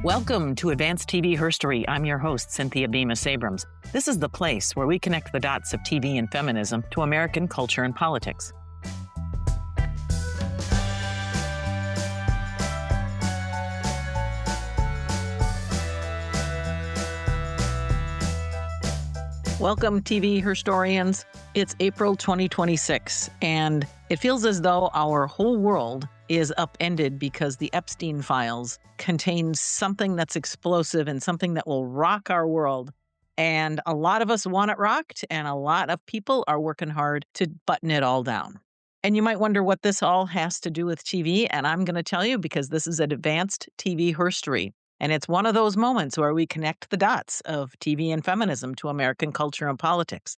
Welcome to Advanced TV Herstory. I'm your host, Cynthia Bemis Abrams. This is the place where we connect the dots of TV and feminism to American culture and politics. Welcome, TV Herstorians. It's April 2026, and it feels as though our whole world is upended because the Epstein files contain something that's explosive and something that will rock our world. And a lot of us want it rocked, and a lot of people are working hard to button it all down. And you might wonder what this all has to do with TV, and I'm going to tell you because this is an Advanced TV Herstory. And it's one of those moments where we connect the dots of TV and feminism to American culture and politics.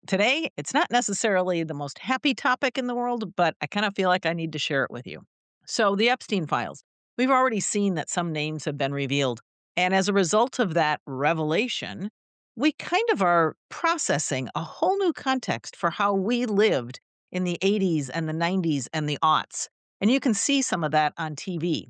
Today, it's not necessarily the most happy topic in the world, but I kind of feel like I need to share it with you. So the Epstein files, we've already seen that some names have been revealed. And as a result of that revelation, we kind of are processing a whole new context for how we lived in the 80s and the 90s and the aughts. And you can see some of that on TV.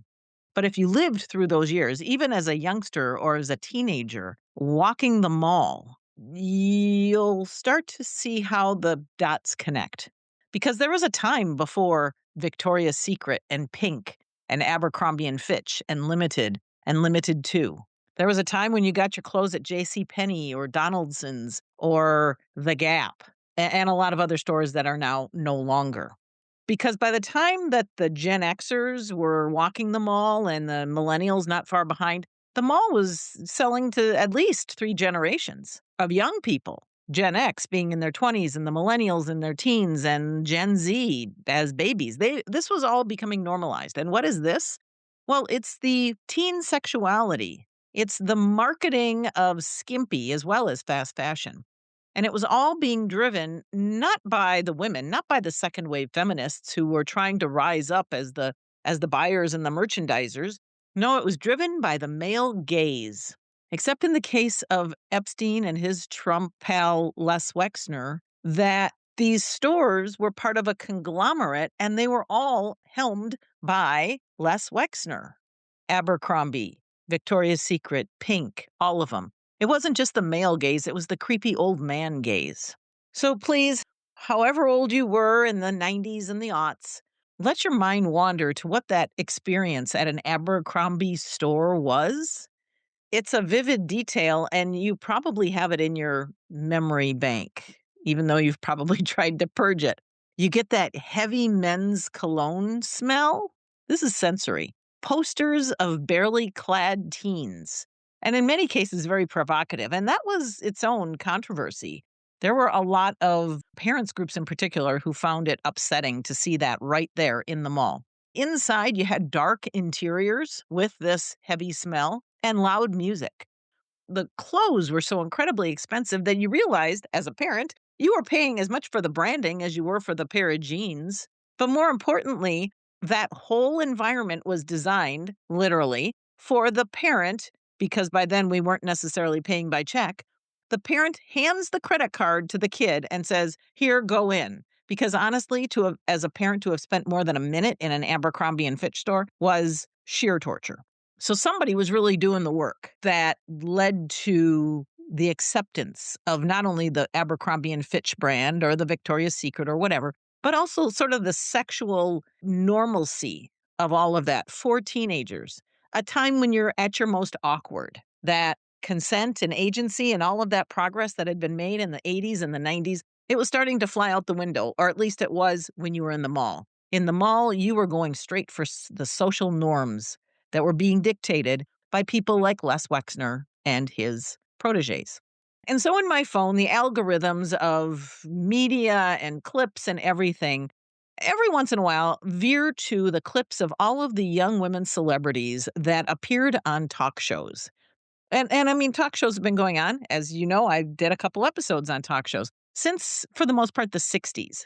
But if you lived through those years, even as a youngster or as a teenager, walking the mall, you'll start to see how the dots connect. Because there was a time before Victoria's Secret and Pink and Abercrombie and Fitch and Limited 2. There was a time when you got your clothes at JCPenney or Donaldson's or The Gap and a lot of other stores that are now no longer. Because by the time that the Gen Xers were walking the mall and the millennials not far behind, the mall was selling to at least 3 generations of young people. Gen X being in their 20s and the millennials in their teens and Gen Z as babies. This was all becoming normalized. And what is this? Well, it's the teen sexuality. It's the marketing of skimpy as well as fast fashion. And it was all being driven not by the women, not by the second wave feminists who were trying to rise up as the buyers and the merchandisers. No, it was driven by the male gaze. Except in the case of Epstein and his Trump pal Les Wexner, that these stores were part of a conglomerate and they were all helmed by Les Wexner. Abercrombie, Victoria's Secret, Pink, all of them. It wasn't just the male gaze, it was the creepy old man gaze. So please, however old you were in the 90s and the aughts, let your mind wander to what that experience at an Abercrombie store was. It's a vivid detail, and you probably have it in your memory bank, even though you've probably tried to purge it. You get that heavy men's cologne smell. This is sensory. Posters of barely clad teens. And in many cases, very provocative. And that was its own controversy. There were a lot of parents groups in particular who found it upsetting to see that right there in the mall. Inside, you had dark interiors with this heavy smell and loud music. The clothes were so incredibly expensive that you realized, as a parent, you were paying as much for the branding as you were for the pair of jeans. But more importantly, that whole environment was designed, literally, for the parent, because by then we weren't necessarily paying by check. The parent hands the credit card to the kid and says, "Here, go in." Because honestly, as a parent to have spent more than a minute in an Abercrombie and Fitch store was sheer torture. So somebody was really doing the work that led to the acceptance of not only the Abercrombie and Fitch brand or the Victoria's Secret or whatever, but also sort of the sexual normalcy of all of that for teenagers. A time when you're at your most awkward, that consent and agency and all of that progress that had been made in the 80s and the 90s, it was starting to fly out the window, or at least it was when you were in the mall. In the mall, you were going straight for the social norms that were being dictated by people like Les Wexner and his protégés. And so in my phone, the algorithms of media and clips and everything, every once in a while, veer to the clips of all of the young women celebrities that appeared on talk shows. And I mean, talk shows have been going on. As you know, I did a couple episodes on talk shows since, for the most part, the 60s.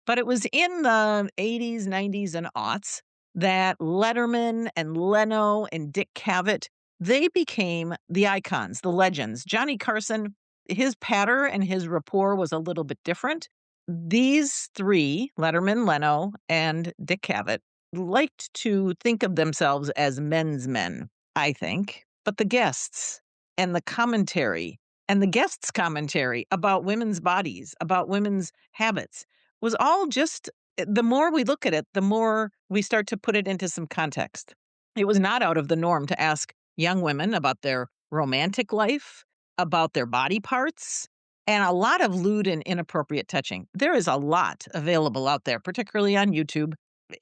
But it was in the 80s, 90s, and aughts that Letterman and Leno and Dick Cavett, they became the icons, the legends. Johnny Carson, his patter and his rapport was a little bit different. These three, Letterman, Leno, and Dick Cavett, liked to think of themselves as men's men, I think. But the guests and the commentary and the guests' commentary about women's bodies, about women's habits was all just the more we look at it, the more we start to put it into some context. It was not out of the norm to ask young women about their romantic life, about their body parts, and a lot of lewd and inappropriate touching. There is a lot available out there, particularly on YouTube,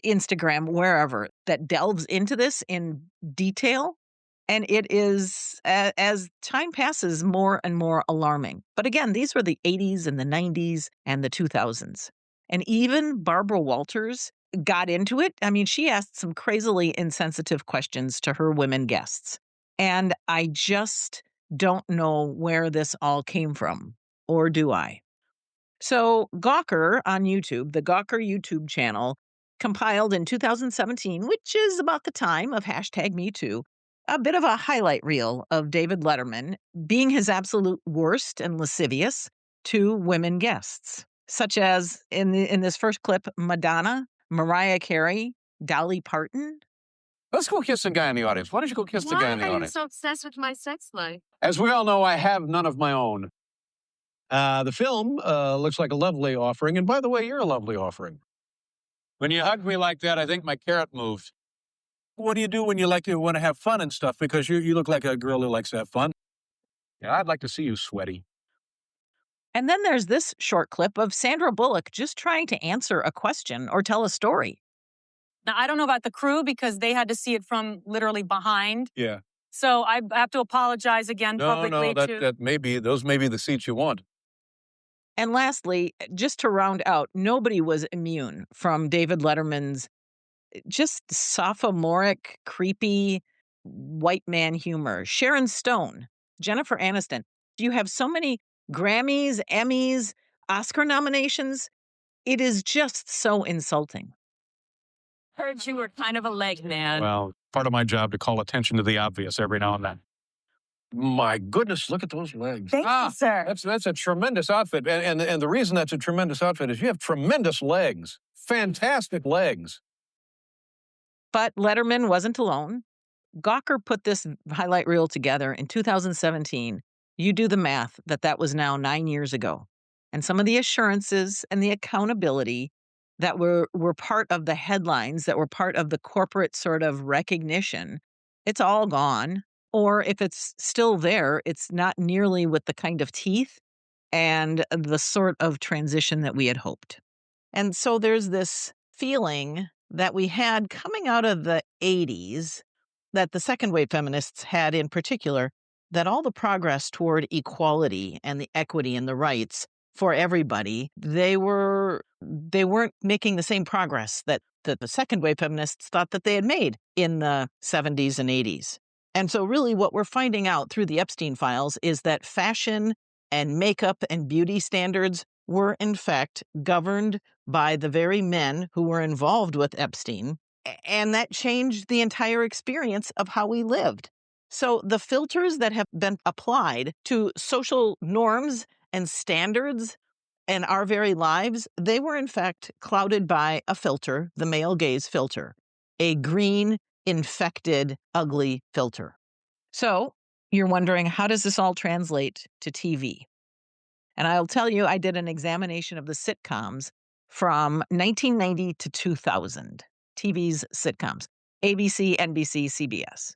Instagram, wherever, that delves into this in detail. And it is, as time passes, more and more alarming. But again, these were the 80s and the 90s and the 2000s. And even Barbara Walters got into it. I mean, she asked some crazily insensitive questions to her women guests. And I just don't know where this all came from, or do I? So Gawker on YouTube, the Gawker YouTube channel, compiled in 2017, which is about the time of hashtag #MeToo, a bit of a highlight reel of David Letterman being his absolute worst and lascivious to women guests, such as in this first clip, Madonna, Mariah Carey, Dolly Parton. Let's go kiss the guy in the audience. Why don't you go kiss the guy in the Why are you audience? so obsessed with my sex life? As we all know, I have none of my own. The film looks like a lovely offering. And by the way, you're a lovely offering. When you hug me like that, I think my carrot moved. What do you do when you want to have fun and stuff? Because you look like a girl who likes to have fun. Yeah, I'd like to see you sweaty. And then there's this short clip of Sandra Bullock just trying to answer a question or tell a story. Now, I don't know about the crew because they had to see it from literally behind. Yeah. So I have to apologize again publicly. Those may be the seats you want. And lastly, just to round out, nobody was immune from David Letterman's just sophomoric, creepy white man humor. Sharon Stone, Jennifer Aniston. You have so many Grammys, Emmys, Oscar nominations. It is just so insulting. Heard you were kind of a leg man. Well, part of my job to call attention to the obvious every now and then. My goodness, look at those legs. Thank you, sir. That's a tremendous outfit. And the reason that's a tremendous outfit is you have tremendous legs. Fantastic legs. But Letterman wasn't alone. Gawker put this highlight reel together in 2017. You do the math that was now 9 years ago. And some of the assurances and the accountability that were part of the headlines, that were part of the corporate sort of recognition, it's all gone. Or if it's still there, it's not nearly with the kind of teeth and the sort of transition that we had hoped. And so there's this feeling that we had coming out of the 80s, that the second wave feminists had in particular, that all the progress toward equality and the equity and the rights for everybody, they weren't making the same progress that the second wave feminists thought that they had made in the 70s and 80s. And so really what we're finding out through the Epstein files is that fashion and makeup and beauty standards were in fact governed by the very men who were involved with Epstein. And that changed the entire experience of how we lived. So the filters that have been applied to social norms and standards and our very lives, they were in fact clouded by a filter, the male gaze filter, a green, infected, ugly filter. So you're wondering, how does this all translate to TV? And I'll tell you, I did an examination of the sitcoms from 1990 to 2000, TV's sitcoms, ABC, NBC, CBS.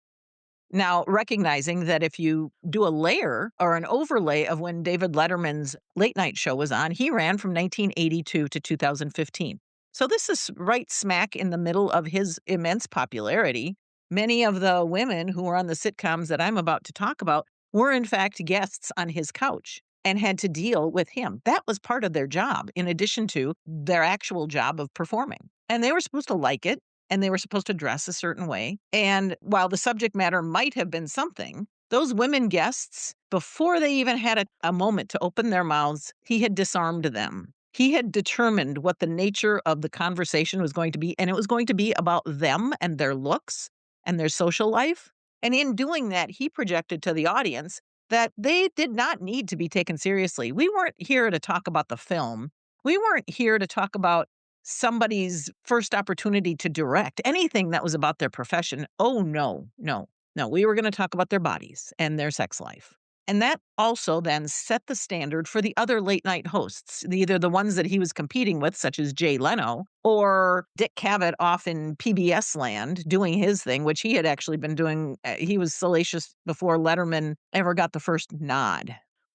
Now, recognizing that if you do a layer or an overlay of when David Letterman's late night show was on, he ran from 1982 to 2015. So this is right smack in the middle of his immense popularity. Many of the women who were on the sitcoms that I'm about to talk about were in fact guests on his couch and had to deal with him. That was part of their job, in addition to their actual job of performing. And they were supposed to like it, and they were supposed to dress a certain way. And while the subject matter might have been something, those women guests, before they even had a moment to open their mouths, he had disarmed them. He had determined what the nature of the conversation was going to be, and it was going to be about them and their looks and their social life. And in doing that, he projected to the audience that they did not need to be taken seriously. We weren't here to talk about the film. We weren't here to talk about somebody's first opportunity to direct anything that was about their profession. Oh, no, no. No, we were going to talk about their bodies and their sex life. And that also then set the standard for the other late night hosts, either the ones that he was competing with, such as Jay Leno, or Dick Cavett off in PBS land doing his thing, which he had actually been doing. He was salacious before Letterman ever got the first nod.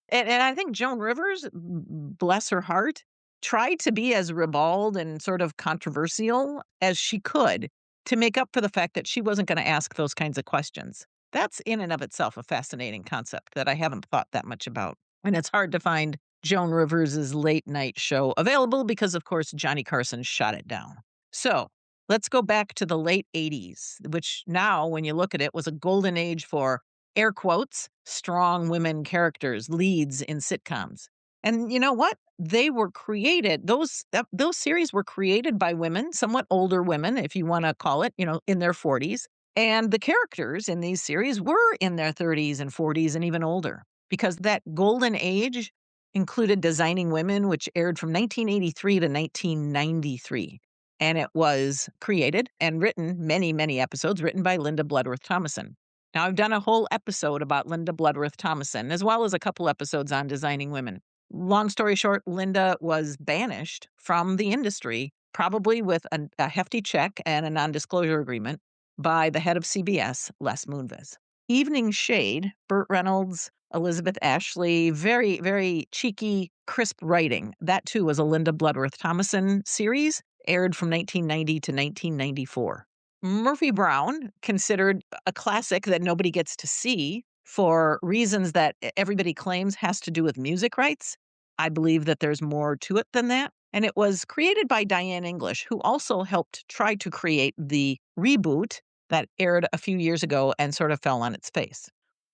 And I think Joan Rivers, bless her heart, tried to be as ribald and sort of controversial as she could to make up for the fact that she wasn't going to ask those kinds of questions. That's in and of itself a fascinating concept that I haven't thought that much about. And it's hard to find Joan Rivers' late night show available because, of course, Johnny Carson shot it down. So let's go back to the late 80s, which now, when you look at it, was a golden age for air quotes, strong women characters, leads in sitcoms. And you know what? They were created, those series were created by women, somewhat older women, if you want to call it, in their 40s. And the characters in these series were in their 30s and 40s and even older, because that golden age included Designing Women, which aired from 1983 to 1993. And it was created and written, many, many episodes written by Linda Bloodworth Thomason. Now, I've done a whole episode about Linda Bloodworth Thomason, as well as a couple episodes on Designing Women. Long story short, Linda was banished from the industry, probably with a hefty check and a non-disclosure agreement, by the head of CBS, Les Moonves. Evening Shade, Burt Reynolds, Elizabeth Ashley, very, very cheeky, crisp writing. That, too, was a Linda Bloodworth Thomason series, aired from 1990 to 1994. Murphy Brown, considered a classic that nobody gets to see for reasons that everybody claims has to do with music rights. I believe that there's more to it than that. And it was created by Diane English, who also helped try to create the reboot that aired a few years ago and sort of fell on its face.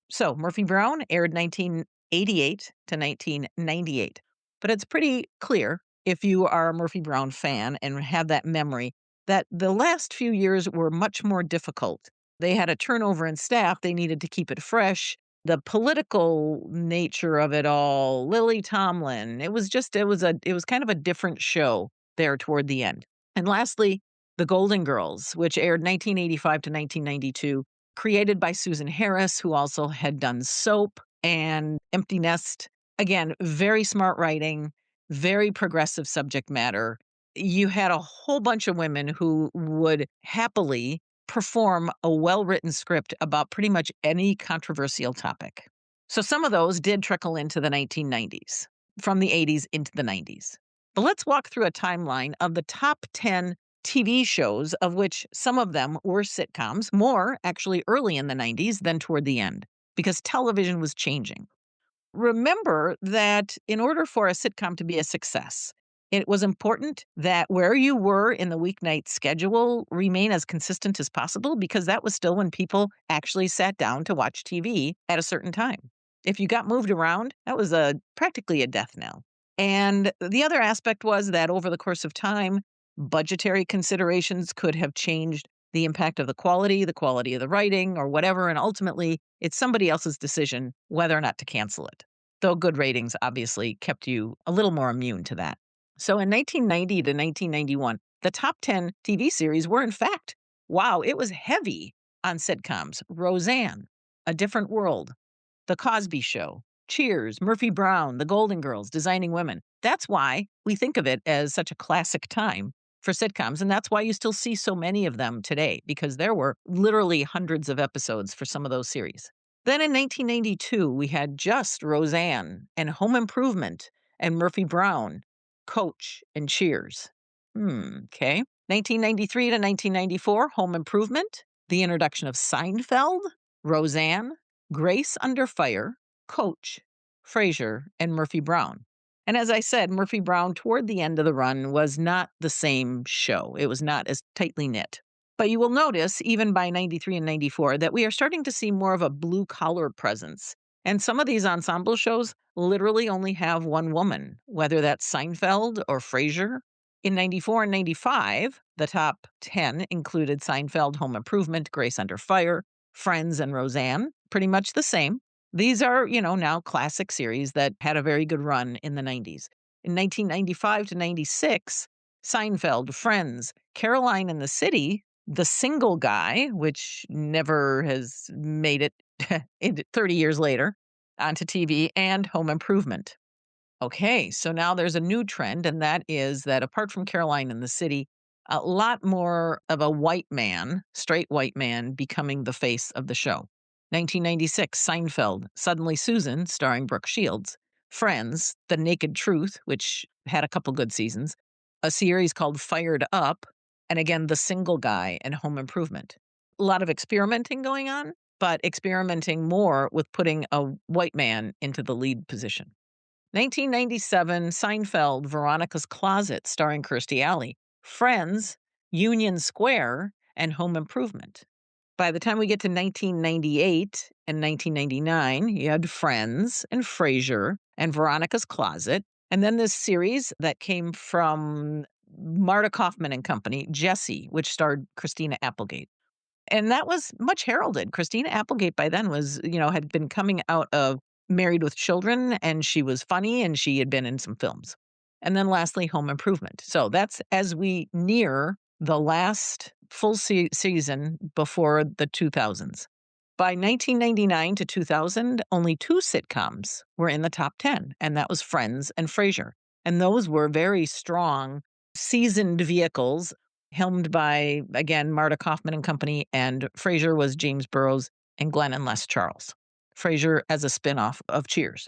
So Murphy Brown aired 1988 to 1998. But it's pretty clear, if you are a Murphy Brown fan and have that memory, that the last few years were much more difficult. They had a turnover in staff. They needed to keep it fresh. The political nature of it all, Lily Tomlin, it was kind of a different show there toward the end. And lastly, The Golden Girls, which aired 1985 to 1992, created by Susan Harris, who also had done Soap and Empty Nest. Again, very smart writing, very progressive subject matter. You had a whole bunch of women who would happily perform a well-written script about pretty much any controversial topic. So some of those did trickle into the 1990s, from the 80s into the 90s. But let's walk through a timeline of the top 10 TV shows, of which some of them were sitcoms, more actually early in the 90s than toward the end, because television was changing. Remember that in order for a sitcom to be a success, it was important that where you were in the weeknight schedule remain as consistent as possible, because that was still when people actually sat down to watch TV at a certain time. If you got moved around, that was practically a death knell. And the other aspect was that over the course of time, budgetary considerations could have changed the impact of the quality of the writing, or whatever, and ultimately it's somebody else's decision whether or not to cancel it. Though good ratings obviously kept you a little more immune to that. So in 1990 to 1991, the top 10 TV series were, in fact, wow, it was heavy on sitcoms. Roseanne, A Different World, The Cosby Show, Cheers, Murphy Brown, The Golden Girls, Designing Women. That's why we think of it as such a classic time for sitcoms, and that's why you still see so many of them today, because there were literally hundreds of episodes for some of those series. Then in 1992, we had just Roseanne and Home Improvement and Murphy Brown, Coach and Cheers. Okay. 1993 to 1994, Home Improvement, the introduction of Seinfeld, Roseanne, Grace Under Fire, Coach, Frasier, and Murphy Brown. And as I said, Murphy Brown toward the end of the run was not the same show. It was not as tightly knit. But you will notice, even by 93 and 94, that we are starting to see more of a blue-collar presence. And some of these ensemble shows literally only have one woman, whether that's Seinfeld or Frasier. In 94 and 95, the top 10 included Seinfeld, Home Improvement, Grace Under Fire, Friends, and Roseanne. Pretty much the same. These are, now classic series that had a very good run in the 90s. In 1995 to 96, Seinfeld, Friends, Caroline in the City, The Single Guy, which never has made it 30 years later onto TV, and Home Improvement. Okay, so now there's a new trend, and that is that apart from Caroline in the City, a lot more of a white man, straight white man, becoming the face of the show. 1996, Seinfeld, Suddenly Susan, starring Brooke Shields. Friends, The Naked Truth, which had a couple good seasons. A series called Fired Up, and again, The Single Guy and Home Improvement. A lot of experimenting going on, but experimenting more with putting a white man into the lead position. 1997, Seinfeld, Veronica's Closet, starring Kirstie Alley. Friends, Union Square, and Home Improvement. By the time we get to 1998 and 1999, you had Friends and Frasier and Veronica's Closet. And then this series that came from Marta Kaufman and Company, Jessie, which starred Christina Applegate. And that was much heralded. Christina Applegate by then was, had been coming out of Married with Children, and she was funny, and she had been in some films. And then lastly, Home Improvement. So that's as we near the last full season before the 2000s. By 1999 to 2000, only 2 sitcoms were in the top 10, and that was Friends and Frasier. And those were very strong, seasoned vehicles helmed by, again, Marta Kaufman and Company, and Frasier was James Burrows and Glenn and Les Charles. Frasier as a spinoff of Cheers.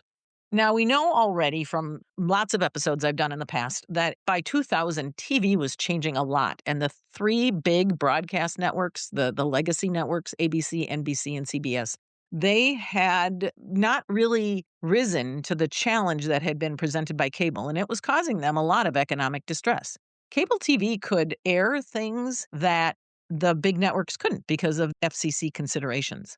Now, we know already from lots of episodes I've done in the past that by 2000, TV was changing a lot. And the 3 big broadcast networks, the legacy networks, ABC, NBC, and CBS, they had not really risen to the challenge that had been presented by cable, and it was causing them a lot of economic distress. Cable TV could air things that the big networks couldn't because of FCC considerations.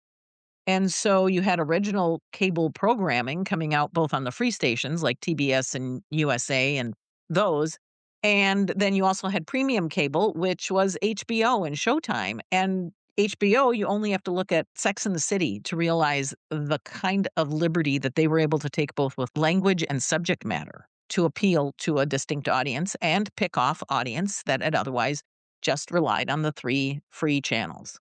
And so you had original cable programming coming out both on the free stations like TBS and USA and those. And then you also had premium cable, which was HBO and Showtime. And HBO, you only have to look at Sex and the City to realize the kind of liberty that they were able to take both with language and subject matter to appeal to a distinct audience and pick off audience that had otherwise just relied on the 3 free channels.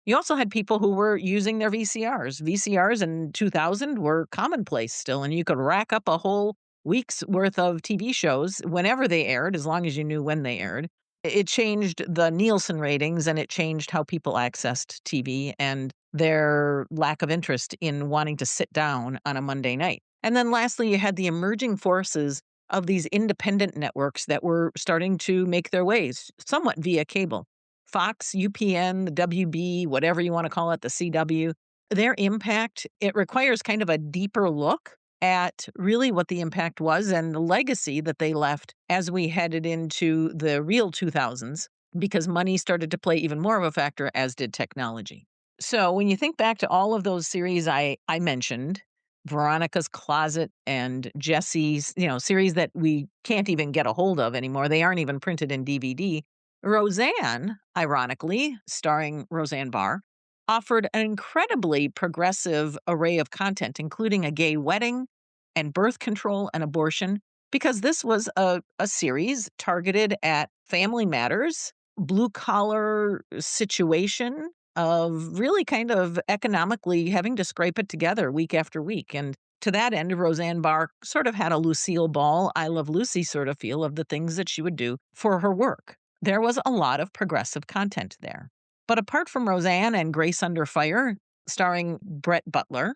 You also had people who were using their VCRs. VCRs in 2000 were commonplace still, and you could rack up a whole week's worth of TV shows whenever they aired, as long as you knew when they aired. It changed the Nielsen ratings, and it changed how people accessed TV and their lack of interest in wanting to sit down on a Monday night. And then lastly, you had the emerging forces of these independent networks that were starting to make their ways somewhat via cable. Fox, UPN, the WB, whatever you want to call it, the CW, their impact, it requires kind of a deeper look at really what the impact was and the legacy that they left as we headed into the real 2000s, because money started to play even more of a factor, as did technology. So when you think back to all of those series I mentioned, Veronica's Closet and Jessie's, series that we can't even get a hold of anymore. They aren't even printed in DVD. Roseanne, ironically, starring Roseanne Barr, offered an incredibly progressive array of content, including a gay wedding and birth control and abortion, because this was a series targeted at family matters, blue-collar situation of really kind of economically having to scrape it together week after week. And to that end, Roseanne Barr sort of had a Lucille Ball, I Love Lucy sort of feel of the things that she would do for her work. There was a lot of progressive content there. But apart from Roseanne and Grace Under Fire, starring Brett Butler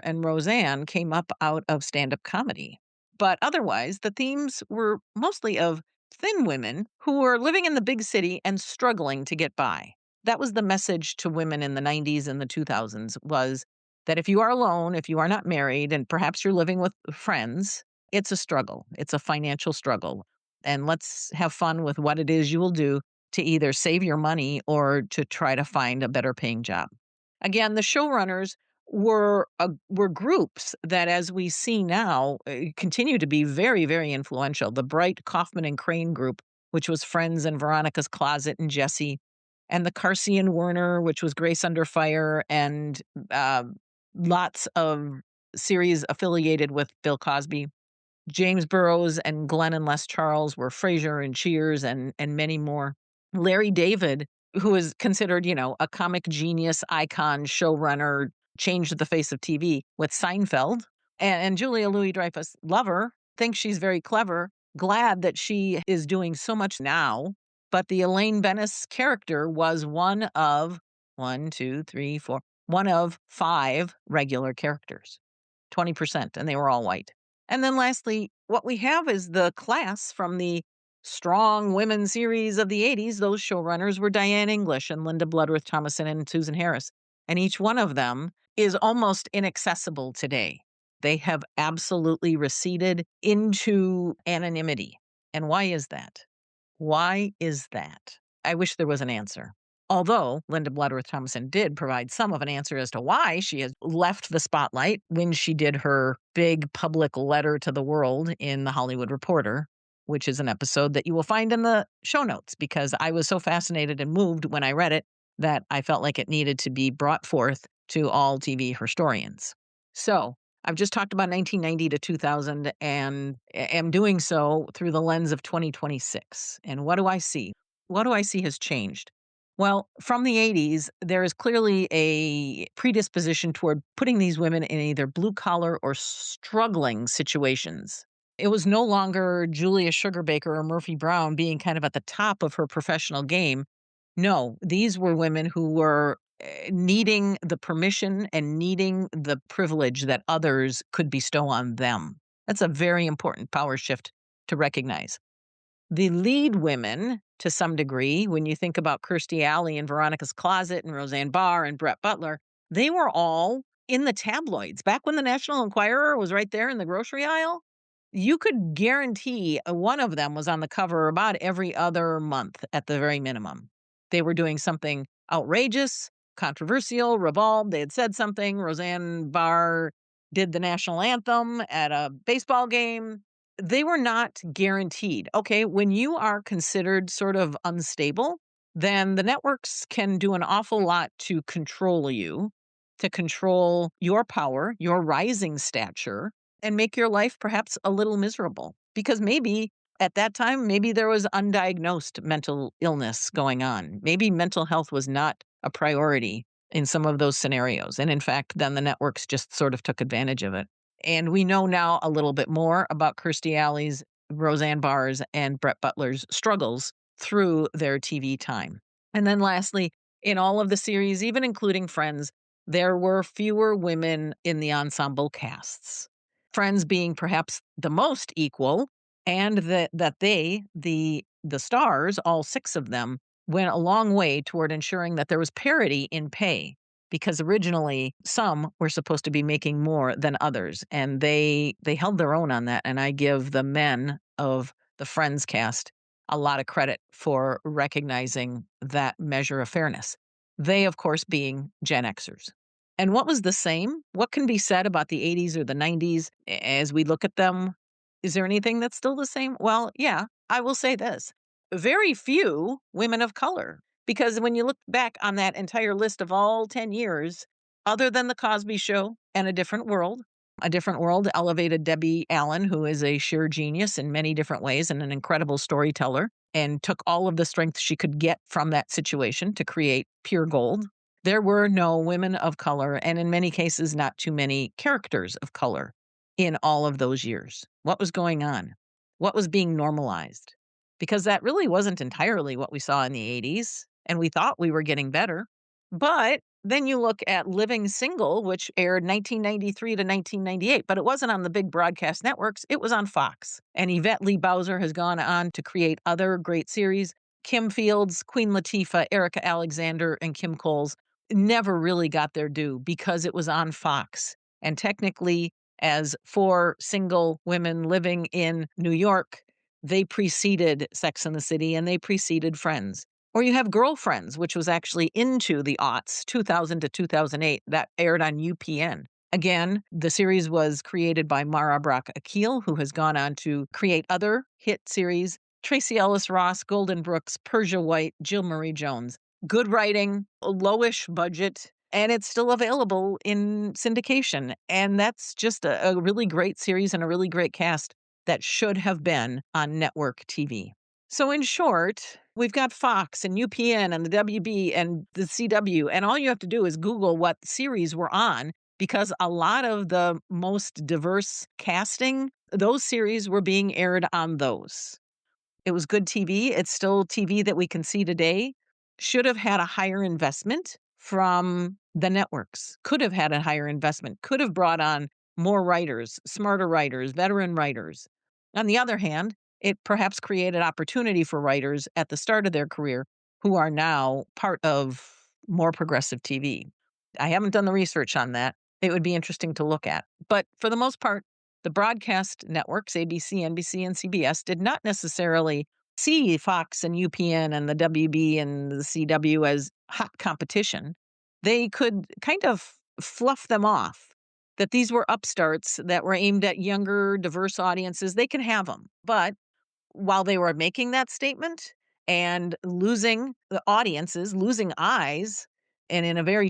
and Roseanne came up out of stand-up comedy. But otherwise, the themes were mostly of thin women who were living in the big city and struggling to get by. That was the message to women in the 90s and the 2000s, was that if you are alone, if you are not married, and perhaps you're living with friends, it's a struggle. It's a financial struggle. And let's have fun with what it is you will do to either save your money or to try to find a better paying job. Again, the showrunners were groups that, as we see now, continue to be very, very influential. The Bright, Kaufman, and Crane group, which was Friends and Veronica's Closet and Jessie, and the Carsey and Werner, which was Grace Under Fire, and lots of series affiliated with Bill Cosby. James Burrows and Glenn and Les Charles were Frasier and Cheers and many more. Larry David, who is considered, a comic genius, icon, showrunner, changed the face of TV with Seinfeld. And Julia Louis-Dreyfus, lover, thinks she's very clever, glad that she is doing so much now. But the Elaine Bennis character was one, two, three, four, one of 5 regular characters, 20%, and they were all white. And then lastly, what we have is the class from the strong women series of the 80s. Those showrunners were Diane English and Linda Bloodworth Thomason and Susan Harris. And each one of them is almost inaccessible today. They have absolutely receded into anonymity. And why is that? Why is that? I wish there was an answer. Although Linda Bloodworth Thomason did provide some of an answer as to why she has left the spotlight when she did her big public letter to the world in The Hollywood Reporter, which is an episode that you will find in the show notes, because I was so fascinated and moved when I read it that I felt like it needed to be brought forth to all TV historians. So I've just talked about 1990 to 2000 and am doing so through the lens of 2026. And what do I see? What do I see has changed? Well, from the 80s, there is clearly a predisposition toward putting these women in either blue collar or struggling situations. It was no longer Julia Sugarbaker or Murphy Brown being kind of at the top of her professional game. No, these were women who were needing the permission and needing the privilege that others could bestow on them. That's a very important power shift to recognize. The lead women, to some degree, when you think about Kirstie Alley and Veronica's Closet and Roseanne Barr and Brett Butler, they were all in the tabloids. Back when the National Enquirer was right there in the grocery aisle, you could guarantee one of them was on the cover about every other month at the very minimum. They were doing something outrageous, controversial, revolved. They had said something. Roseanne Barr did the national anthem at a baseball game. They were not guaranteed. Okay, when you are considered sort of unstable, then the networks can do an awful lot to control you, to control your power, your rising stature, and make your life perhaps a little miserable. Because maybe at that time, maybe there was undiagnosed mental illness going on. Maybe mental health was not a priority in some of those scenarios. And in fact, then the networks just sort of took advantage of it. And we know now a little bit more about Kirstie Alley's, Roseanne Barr's, and Brett Butler's struggles through their TV time. And then lastly, in all of the series, even including Friends, there were fewer women in the ensemble casts. Friends being perhaps the most equal, and that the stars, all 6 of them, went a long way toward ensuring that there was parity in pay, because originally some were supposed to be making more than others, and they held their own on that. And I give the men of the Friends cast a lot of credit for recognizing that measure of fairness. They, of course, being Gen Xers. And what was the same? What can be said about the 80s or the 90s as we look at them? Is there anything that's still the same? Well, yeah, I will say this. Very few women of color. Because when you look back on that entire list of all 10 years, other than The Cosby Show and A Different World elevated Debbie Allen, who is a sheer genius in many different ways and an incredible storyteller, and took all of the strength she could get from that situation to create pure gold. There were no women of color, and in many cases, not too many characters of color in all of those years. What was going on? What was being normalized? Because that really wasn't entirely what we saw in the 80s, and we thought we were getting better. But then you look at Living Single, which aired 1993 to 1998, but it wasn't on the big broadcast networks. It was on Fox. And Yvette Lee Bowser has gone on to create other great series. Kim Fields, Queen Latifah, Erica Alexander, and Kim Coles never really got their due because it was on Fox. And technically, as 4 single women living in New York, they preceded Sex and the City and they preceded Friends. Or you have Girlfriends, which was actually into the aughts, 2000 to 2008. That aired on UPN. Again, the series was created by Mara Brock Akil, who has gone on to create other hit series. Tracy Ellis Ross, Golden Brooks, Persia White, Jill Marie Jones. Good writing, a lowish budget, and it's still available in syndication. And that's just a really great series and a really great cast that should have been on network TV. So in short, We've got Fox and UPN and the WB and the CW, and all you have to do is Google what series we're on, because a lot of the most diverse casting, those series were being aired on those. It was good TV. It's still TV that we can see today. Should have had a higher investment from the networks. Could have had a higher investment. Could have brought on more writers, smarter writers, veteran writers. On the other hand, it perhaps created opportunity for writers at the start of their career who are now part of more progressive TV. I haven't done the research on that. It would be interesting to look at. But for the most part, the broadcast networks, ABC, NBC, and CBS, did not necessarily see Fox and UPN and the WB and the CW as hot competition. They could kind of fluff them off, that these were upstarts that were aimed at younger, diverse audiences. They can have them. But while they were making that statement and losing the audiences, losing eyes, and in a very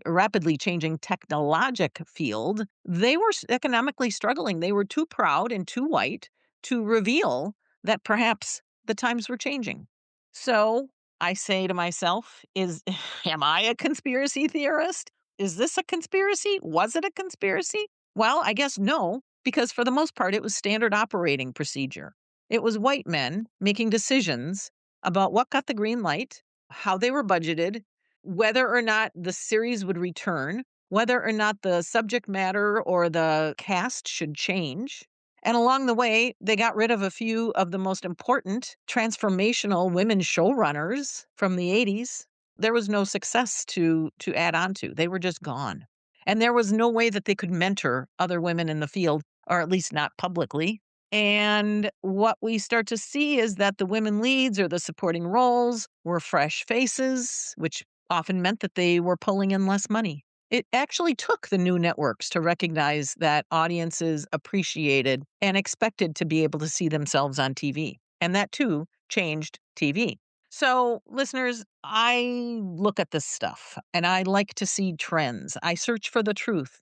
rapidly changing technologic field, they were economically struggling. They were too proud and too white to reveal that perhaps the times were changing. So I say to myself, am I a conspiracy theorist? Is this a conspiracy? Was it a conspiracy? Well, I guess no, because for the most part, it was standard operating procedure. It was white men making decisions about what got the green light, how they were budgeted, whether or not the series would return, whether or not the subject matter or the cast should change. And along the way, they got rid of a few of the most important transformational women showrunners from the 80s. There was no success to add on to. They were just gone. And there was no way that they could mentor other women in the field, or at least not publicly. And what we start to see is that the women leads or the supporting roles were fresh faces, which often meant that they were pulling in less money. It actually took the new networks to recognize that audiences appreciated and expected to be able to see themselves on TV. And that too changed TV. So, listeners, I look at this stuff and I like to see trends. I search for the truth.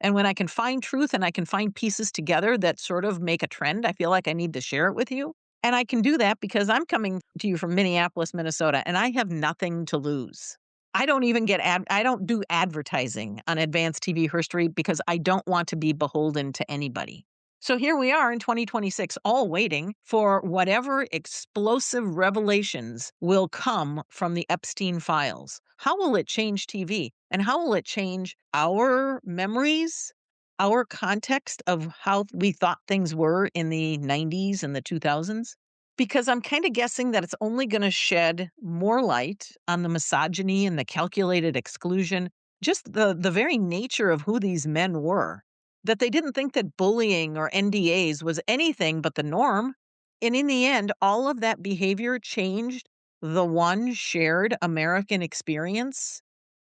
And when I can find truth and I can find pieces together that sort of make a trend, I feel like I need to share it with you. And I can do that because I'm coming to you from Minneapolis, Minnesota, and I have nothing to lose. I don't even I don't do advertising on Advanced TV Herstory because I don't want to be beholden to anybody. So here we are in 2026, all waiting for whatever explosive revelations will come from the Epstein files. How will it change TV? And how will it change our memories, our context of how we thought things were in the 90s and the 2000s? Because I'm kind of guessing that it's only going to shed more light on the misogyny and the calculated exclusion, just the very nature of who these men were. That they didn't think that bullying or NDAs was anything but the norm. And in the end, all of that behavior changed the one shared American experience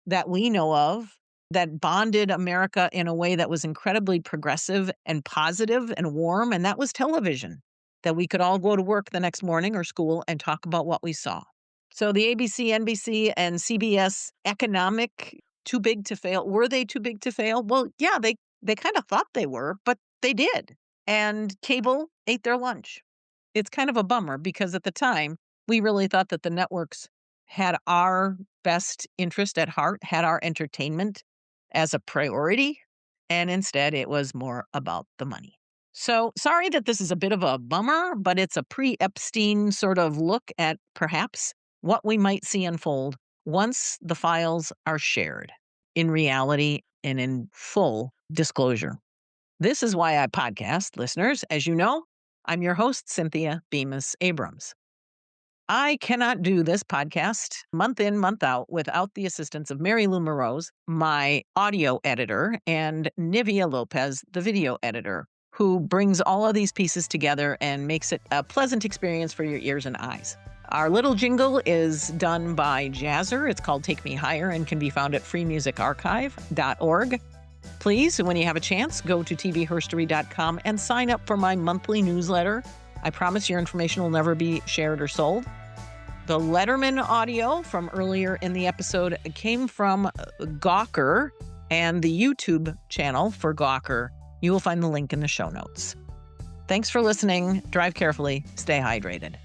that we know of that bonded America in a way that was incredibly progressive and positive and warm. And that was television, that we could all go to work the next morning or school and talk about what we saw. So the ABC, NBC, and CBS economic too big to fail. Were they too big to fail? Well, yeah, they kind of thought they were, but they did. And cable ate their lunch. It's kind of a bummer because at the time, we really thought that the networks had our best interest at heart, had our entertainment as a priority. And instead, it was more about the money. So sorry that this is a bit of a bummer, but it's a pre-Epstein sort of look at perhaps what we might see unfold once the files are shared in reality and in full disclosure. This is why I podcast, listeners. As you know, I'm your host, Cynthia Bemis Abrams. I cannot do this podcast month in, month out without the assistance of Mary Lou Morose, my audio editor, and Nivea Lopez, the video editor, who brings all of these pieces together and makes it a pleasant experience for your ears and eyes. Our little jingle is done by Jazzer. It's called Take Me Higher and can be found at freemusicarchive.org. Please, when you have a chance, go to tvherstory.com and sign up for my monthly newsletter. I promise your information will never be shared or sold. The Letterman audio from earlier in the episode came from Gawker and the YouTube channel for Gawker. You will find the link in the show notes. Thanks for listening. Drive carefully. Stay hydrated.